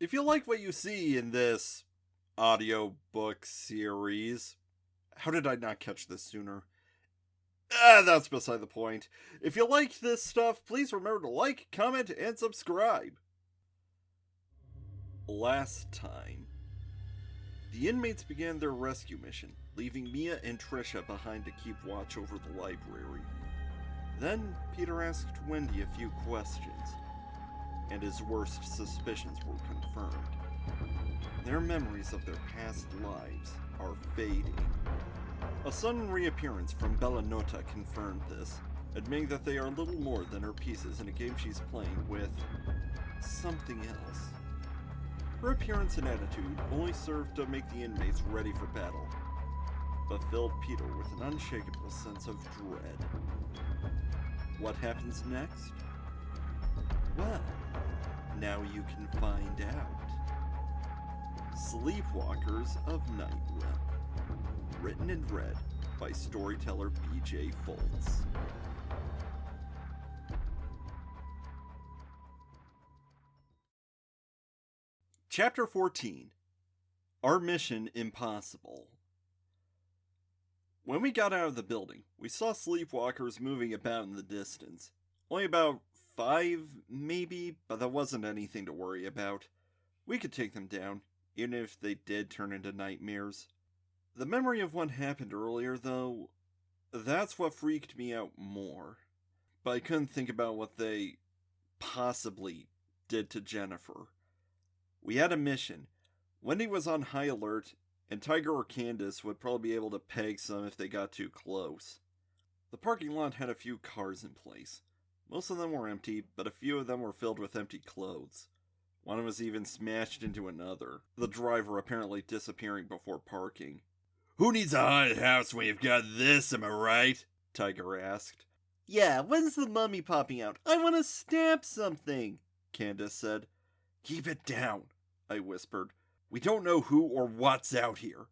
If you like what you see in this audiobook series, how did I not catch this sooner? That's beside the point. If you like this stuff, please remember to like, comment, and subscribe. Last time, the inmates began their rescue mission, leaving Mia and Trisha behind to keep watch over the library. Then, Peter asked Wendy a few questions, and his worst suspicions were confirmed. Their memories of their past lives are fading. A sudden reappearance from Bellanota confirmed this, admitting that they are little more than her pieces in a game she's playing with something else. Her appearance and attitude only served to make the inmates ready for battle, but filled Peter with an unshakable sense of dread. What happens next? Well, now you can find out. Sleepwalkers of Night Realm. Written and read by storyteller B.J. Foltz. Chapter 14. Our Mission Impossible. When we got out of the building, we saw sleepwalkers moving about in the distance. Only about 5, maybe, but that wasn't anything to worry about. We could take them down, even if they did turn into nightmares. The memory of what happened earlier, though, that's what freaked me out more. But I couldn't think about what they possibly did to Jennifer. We had a mission. Wendy was on high alert, and Tiger or Candace would probably be able to peg some if they got too close. The parking lot had a few cars in place. Most of them were empty, but a few of them were filled with empty clothes. One was even smashed into another, the driver apparently disappearing before parking. "Who needs a haunted house when you've got this, am I right?" Tiger asked. "Yeah, when's the mummy popping out? I want to stamp something," Candace said. "Keep it down," I whispered. "We don't know who or what's out here."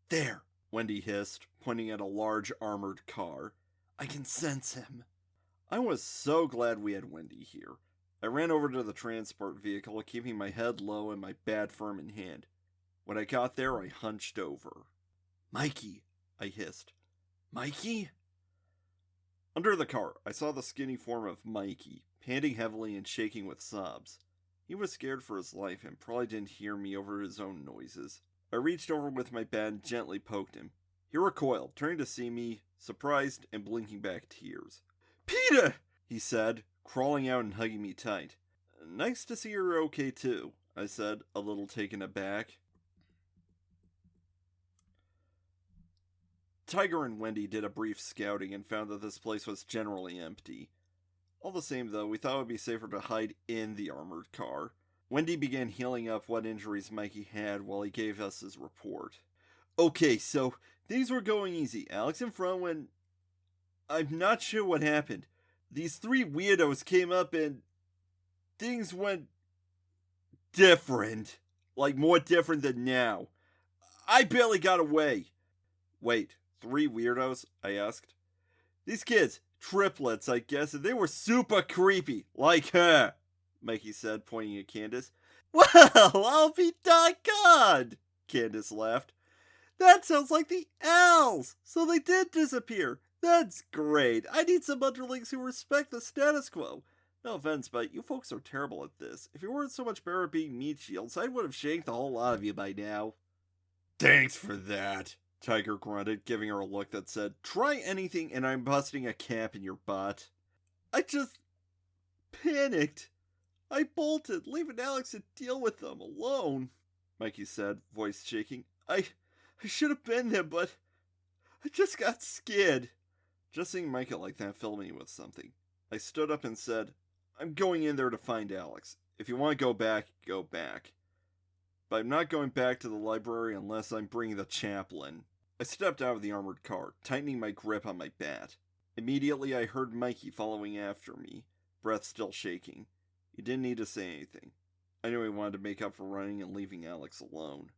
"There," Wendy hissed, pointing at a large armored car. "I can sense him." I was so glad we had Wendy here. I ran over to the transport vehicle, keeping my head low and my bat firm in hand. When I got there, I hunched over. "Mikey," I hissed. "Mikey?" Under the car, I saw the skinny form of Mikey, panting heavily and shaking with sobs. He was scared for his life and probably didn't hear me over his own noises. I reached over with my bat and gently poked him. He recoiled, turning to see me, surprised and blinking back tears. "Peter!" he said, crawling out and hugging me tight. "Nice to see you're okay too," I said, a little taken aback. Tiger and Wendy did a brief scouting and found that this place was generally empty. All the same, though, we thought it would be safer to hide in the armored car. Wendy began healing up what injuries Mikey had while he gave us his report. "Okay, so things were going easy. Alex in front when... I'm not sure what happened. These 3 weirdos came up and... things went... different. Like, more different than now. I barely got away." "Wait, 3 weirdos?" I asked. "These kids, triplets, I guess, and they were super creepy, like her," Mikey said, pointing at Candace. "Well, I'll be doggone," Candace laughed. "That sounds like the owls. So they did disappear. That's great. I need some underlings who respect the status quo. No offense, but you folks are terrible at this. If you weren't so much better at being meat shields, I would have shanked the whole lot of you by now." "Thanks for that," Tiger grunted, giving her a look that said, "Try anything and I'm busting a cap in your butt." "I just... panicked. I bolted, leaving Alex to deal with them alone," Mikey said, voice shaking. I should have been there, but I just got scared." Just seeing Mikey like that filled me with something. I stood up and said, "I'm going in there to find Alex. If you want to go back, go back. But I'm not going back to the library unless I'm bringing the chaplain." I stepped out of the armored car, tightening my grip on my bat. Immediately I heard Mikey following after me, breath still shaking. He didn't need to say anything. I knew he wanted to make up for running and leaving Alex alone.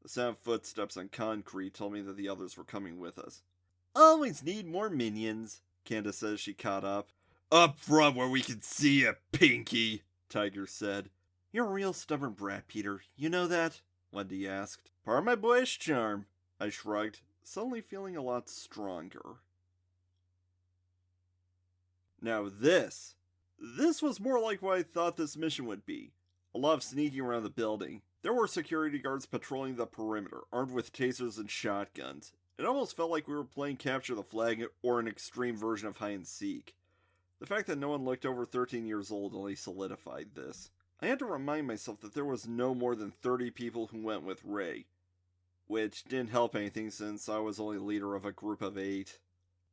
The sound of footsteps on concrete told me that the others were coming with us. "Always need more minions," Candace said as she caught up. "Up front where we can see you, Pinky," Tiger said. You're a real stubborn brat, Peter. You know that? Wendy asked. Part of my boyish charm, I shrugged, suddenly feeling a lot stronger. Now this was more like what I thought this mission would be. A lot of sneaking around the building. There were security guards patrolling the perimeter, armed with tasers and shotguns. It almost felt like we were playing Capture the Flag or an extreme version of hide and seek. The fact that no one looked over 13 years old only solidified this. I had to remind myself that there was no more than 30 people who went with Ray, which didn't help anything since I was only leader of a group of 8.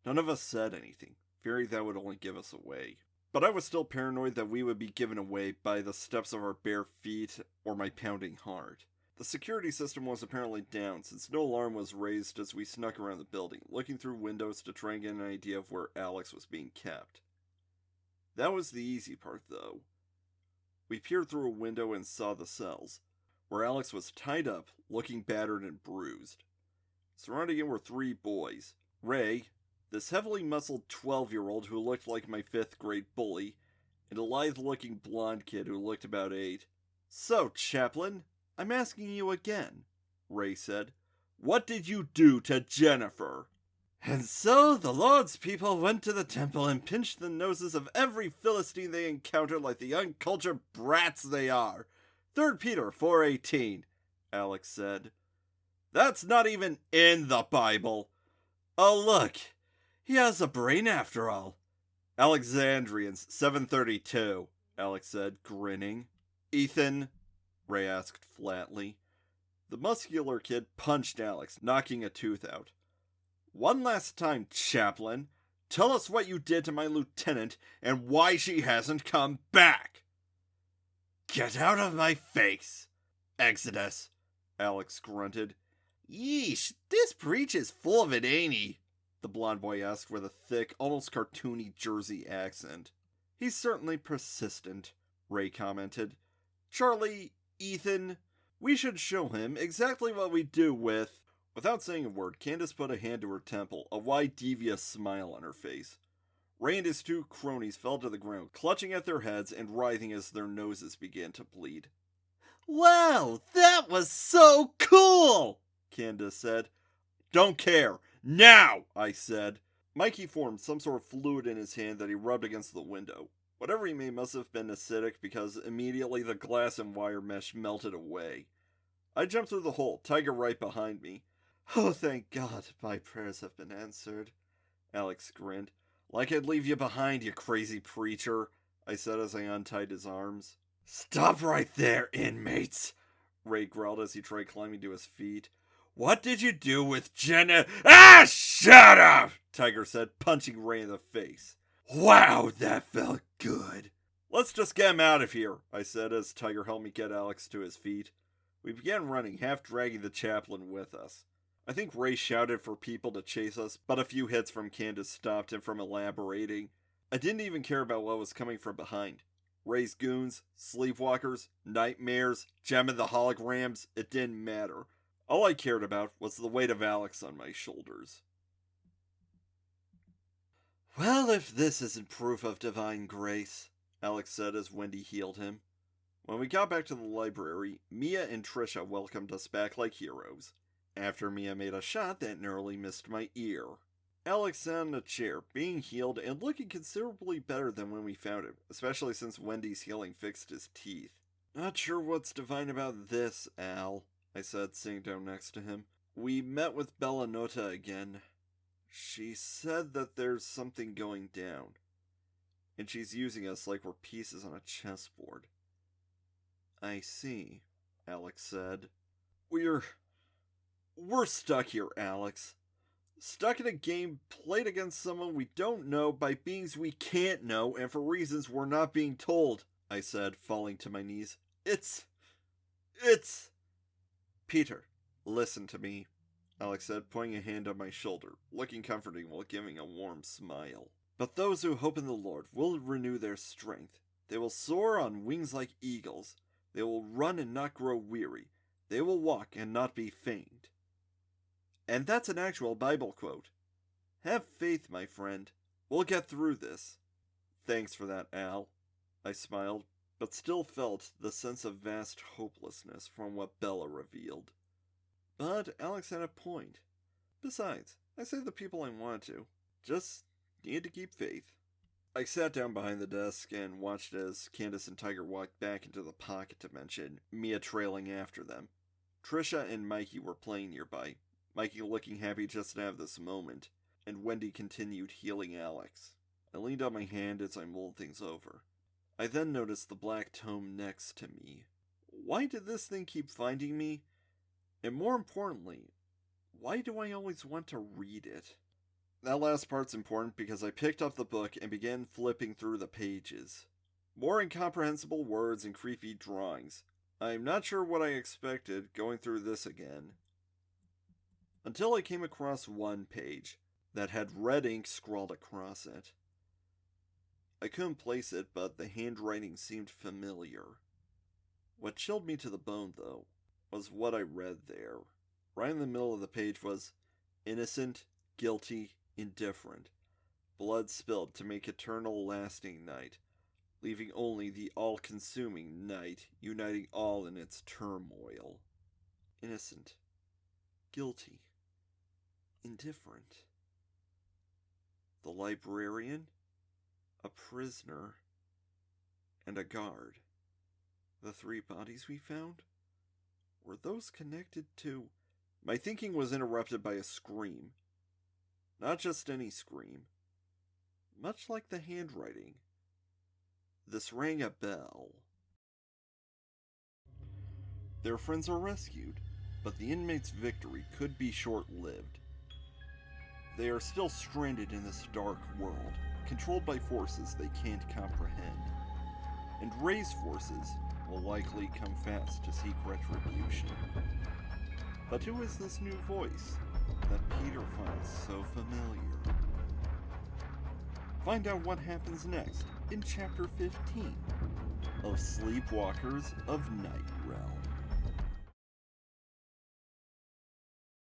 None of us said anything, fearing that would only give us away. But I was still paranoid that we would be given away by the steps of our bare feet or my pounding heart. The security system was apparently down, since no alarm was raised as we snuck around the building, looking through windows to try and get an idea of where Alex was being kept. That was the easy part, though. We peered through a window and saw the cells, where Alex was tied up, looking battered and bruised. Surrounding him were 3 boys. Ray, this heavily muscled 12-year-old who looked like my 5th grade bully, and a lithe-looking blonde kid who looked about 8. So, Chaplain, I'm asking you again, Ray said. What did you do to Jennifer? And so the Lord's people went to the temple and pinched the noses of every Philistine they encountered like the uncultured brats they are. 3 Peter 4:18, Alex said. That's not even in the Bible. Oh, look, he has a brain after all. Alexandrians 7:32, Alex said, grinning. Ethan, Ray asked flatly. The muscular kid punched Alex, knocking a tooth out. One last time, Chaplain, tell us what you did to my lieutenant and why she hasn't come back. Get out of my face, Exodus, Alex grunted. Yeesh, this breach is full of it, ain't he? The blonde boy asked with a thick, almost cartoony Jersey accent. He's certainly persistent, Ray commented. Charlie, Ethan, we should show him exactly what we do with... Without saying a word, Candace put a hand to her temple, a wide, devious smile on her face. Ray and his 2 cronies fell to the ground, clutching at their heads and writhing as their noses began to bleed. Wow, that was so cool, Candace said. Don't care. Now, I said. Mikey formed some sort of fluid in his hand that he rubbed against the window. Whatever he made must have been acidic because immediately the glass and wire mesh melted away. I jumped through the hole, Tiger right behind me. Oh, thank God, my prayers have been answered, Alex grinned. Like I'd leave you behind, you crazy preacher, I said as I untied his arms. Stop right there, inmates, Ray growled as he tried climbing to his feet. What did you do with Jenna? Ah, shut up, Tiger said, punching Ray in the face. Wow, that felt good. Let's just get him out of here, I said as Tiger helped me get Alex to his feet. We began running, half dragging the chaplain with us. I think Ray shouted for people to chase us, but a few hits from Candace stopped him from elaborating. I didn't even care about what was coming from behind. Ray's goons, sleepwalkers, nightmares, Gem and the holograms, it didn't matter. All I cared about was the weight of Alex on my shoulders. Well, if this isn't proof of divine grace, Alex said as Wendy healed him. When we got back to the library, Mia and Trisha welcomed us back like heroes. After Mia made a shot that narrowly missed my ear. Alex sat in a chair, being healed and looking considerably better than when we found him, especially since Wendy's healing fixed his teeth. Not sure what's divine about this, Al, I said, sitting down next to him. We met with Bellanota again. She said that there's something going down, and she's using us like we're pieces on a chessboard. I see, Alex said. We're stuck here, Alex. Stuck in a game played against someone we don't know by beings we can't know and for reasons we're not being told, I said, falling to my knees. It's... Peter, listen to me, Alex said, putting a hand on my shoulder, looking comforting while giving a warm smile. But those who hope in the Lord will renew their strength. They will soar on wings like eagles. They will run and not grow weary. They will walk and not be faint. And that's an actual Bible quote. Have faith, my friend. We'll get through this. Thanks for that, Al. I smiled, but still felt the sense of vast hopelessness from what Bella revealed. But Alex had a point. Besides, I saved the people I wanted to. Just needed to keep faith. I sat down behind the desk and watched as Candace and Tiger walked back into the pocket dimension, Mia trailing after them. Trisha and Mikey were playing nearby, Mikey looking happy just to have this moment, and Wendy continued healing Alex. I leaned on my hand as I mulled things over. I then noticed the black tome next to me. Why did this thing keep finding me? And more importantly, why do I always want to read it? That last part's important because I picked up the book and began flipping through the pages. More incomprehensible words and creepy drawings. I'm not sure what I expected going through this again. Until I came across one page that had red ink scrawled across it. I couldn't place it, but the handwriting seemed familiar. What chilled me to the bone, though, was what I read there. Right in the middle of the page was, innocent, guilty, indifferent. Blood spilled to make eternal lasting night, leaving only the all-consuming night, uniting all in its turmoil. Innocent, guilty, indifferent. The librarian, a prisoner, and a guard. The 3 bodies we found? Were those connected to... My thinking was interrupted by a scream. Not just any scream. Much like the handwriting. This rang a bell. Their friends are rescued, but the inmates' victory could be short-lived. They are still stranded in this dark world, controlled by forces they can't comprehend. And Ray's forces will likely come fast to seek retribution. But who is this new voice that Peter finds so familiar? Find out what happens next in Chapter 15 of Sleepwalkers of Night Realm.